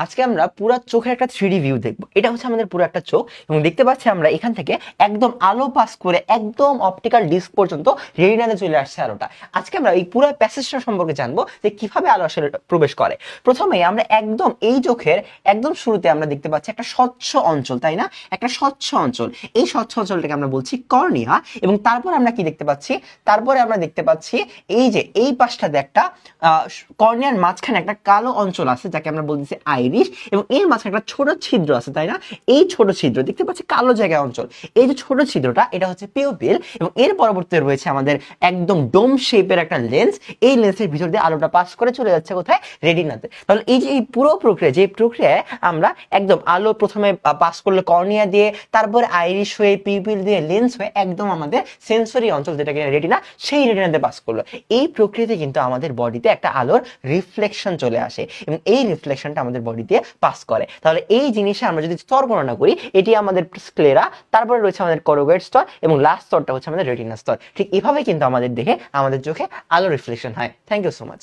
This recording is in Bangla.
আজকে আমরা পুরো চোখের একটা 3D ভিউ দেখব। এটা হচ্ছে আমাদের পুরো একটা চোখ এবং দেখতে পাচ্ছি আমরা এখান থেকে একদম আলো পাস করে একদম অপটিক্যাল ডিস্ক পর্যন্ত রেটিনাতে চলে আসছে আলোটা। আজকে আমরা এই পুরো প্যাসেজটা সম্পর্কে জানবো যে কিভাবে আলো আসলে প্রবেশ করে। প্রথমে আমরা একদম এই চোখের একদম শুরুতে আমরা দেখতে পাচ্ছি একটা স্বচ্ছ অঞ্চল, তাই না? একটা স্বচ্ছ অঞ্চল। এই স্বচ্ছ অঞ্চলটাকে আমরা বলছি কর্নিয়া। এবং তারপর আমরা কি দেখতে পাচ্ছি? তারপরে আমরা দেখতে পাচ্ছি এই যে এই পাশটাতে একটা কর্নিয়ার মাঝখানে একটা কালো অঞ্চল আছে যাকে আমরা বলতেছি আইরিশ, এবং এর মাঝখানে একটা ছোট ছিদ্র আছে, তাই না? এই ছোট ছিদ্র দেখতে পাচ্ছি কালো জায়গায় অঞ্চল। এই যে ছোট ছিদ্রটা এটা হচ্ছে পিউপিল, এবং এর পরবর্তীতে রয়েছে আমাদের একদম ডোম শেপের একটা লেন্স। এই লেন্সের ভিতর দিয়ে আলোটা পাস করে চলে যাচ্ছে কোথায়? রেটিনাতে। তাহলে এই যে এই পুরো প্রক্রিয়া, যে প্রক্রিয়ায় আমরা একদম আলো প্রথমে পাস করলো কর্নিয়া দিয়ে, তারপরে আইরিশ হয়ে পিউপিল দিয়ে লেন্স হয়ে একদম আমাদের সেন্সরি অঞ্চল যেটাকে রেটিনা, সেই রেটিনাতে পাস করলো। এই প্রক্রিয়াতে কিন্তু আমাদের বডিতে একটা আলোর রিফ্লেকশন চলে আসে এবং এই রিফ্লেকশনটা আমাদের বডিতে পাস করে। তাহলে এই জিনিসে আমরা যদি স্তর গণনা করি, এটি আমাদের স্ক্লেরা, তারপরে রয়েছে আমাদের করোগেড স্তর, এবং লাস্ট স্তরটা হচ্ছে আমাদের রেটিনা স্তর। ঠিক এভাবে কিন্তু আমাদের দেখে আমাদের চোখে আলো রিফ্লেকশন হয়। Thank you so much.